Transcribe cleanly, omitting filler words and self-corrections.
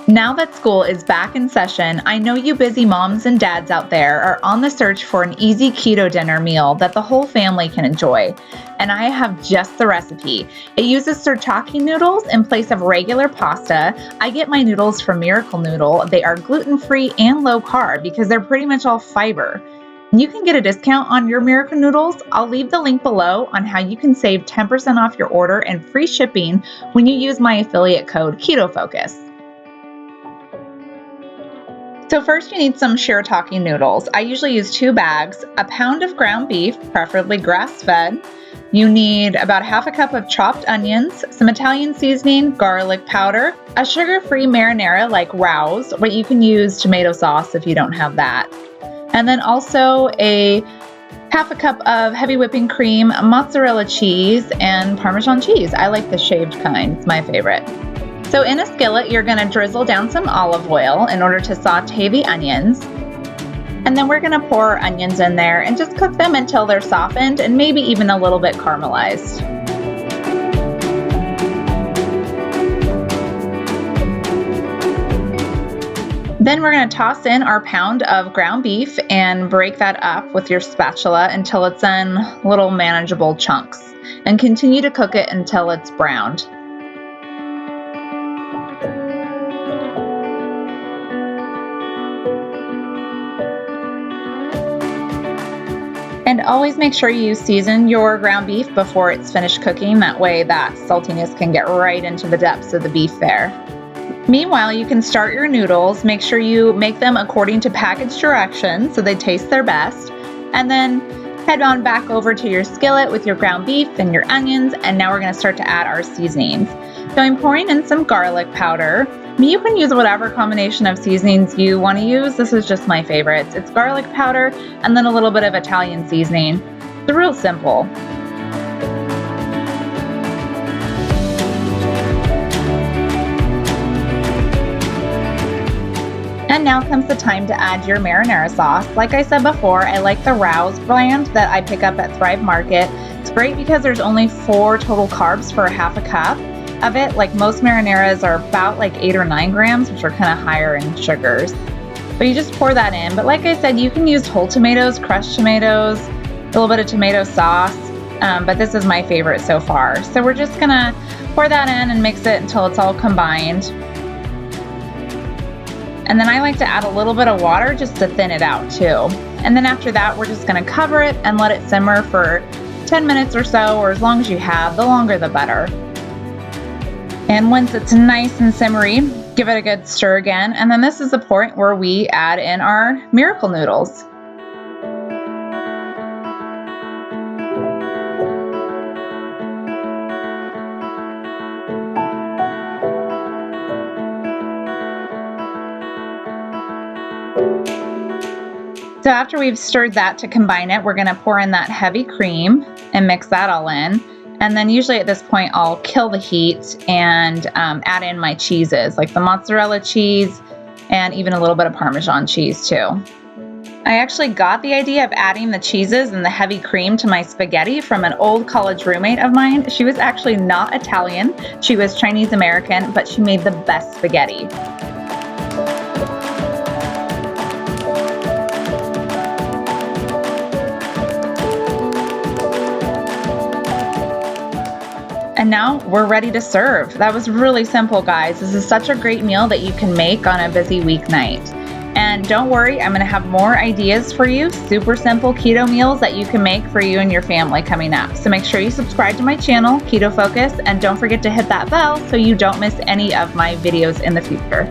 Now that school is back in session, I know you busy moms and dads out there are on the search for an easy keto dinner meal that the whole family can enjoy. And I have just the recipe. It uses shirataki noodles in place of regular pasta. I get my noodles from Miracle Noodle. They are gluten-free and low carb because they're pretty much all fiber. You can get a discount on your Miracle Noodles. I'll leave the link below on how you can save 10% off your order and free shipping when you use my affiliate code KetoFocus. So first you need some shirataki noodles. I usually use 2 bags, a pound of ground beef, preferably grass-fed. You need about half a cup of chopped onions, some Italian seasoning, garlic powder, a sugar-free marinara like Rouse, but you can use tomato sauce if you don't have that. And then also a half a cup of heavy whipping cream, mozzarella cheese, and Parmesan cheese. I like the shaved kind, it's my favorite. So in a skillet, you're gonna drizzle down some olive oil in order to saute the onions. And then we're gonna pour our onions in there and just cook them until they're softened and maybe even a little bit caramelized. Then we're gonna toss in our pound of ground beef and break that up with your spatula until it's in little manageable chunks. And continue to cook it until it's browned. And always make sure you season your ground beef before it's finished cooking. That way that saltiness can get right into the depths of the beef there. Meanwhile, you can start your noodles. Make sure you make them according to package directions so they taste their best. And then head on back over to your skillet with your ground beef and your onions. And now we're gonna start to add our seasonings. So I'm pouring in some garlic powder. You can use whatever combination of seasonings you want to use. This is just my favorites. It's garlic powder and then a little bit of Italian seasoning. It's real simple. And now comes the time to add your marinara sauce. Like I said before, I like the Rouse brand that I pick up at Thrive Market. It's great because there's only 4 total carbs for half a cup of it. Like most marinaras are about like 8 or 9 grams, which are kind of higher in sugars. But you just pour that in. But like I said, you can use whole tomatoes, crushed tomatoes, a little bit of tomato sauce. But this is my favorite so far. So we're just gonna pour that in and mix it until it's all combined. And then I like to add a little bit of water just to thin it out too. And then after that, we're just gonna cover it and let it simmer for 10 minutes or so, or as long as you have, the longer the better. And once it's nice and simmery, give it a good stir again. And then this is the point where we add in our Miracle Noodles. So after we've stirred that to combine it, we're gonna pour in that heavy cream and mix that all in. And then usually at this point, I'll kill the heat and add in my cheeses, like the mozzarella cheese and even a little bit of Parmesan cheese too. I actually got the idea of adding the cheeses and the heavy cream to my spaghetti from an old college roommate of mine. She was actually not Italian. She was Chinese American, but she made the best spaghetti. And now we're ready to serve. That was really simple, guys. This is such a great meal that you can make on a busy weeknight. And don't worry, I'm gonna have more ideas for you, super simple keto meals that you can make for you and your family coming up. So make sure you subscribe to my channel, Keto Focus, and don't forget to hit that bell so you don't miss any of my videos in the future.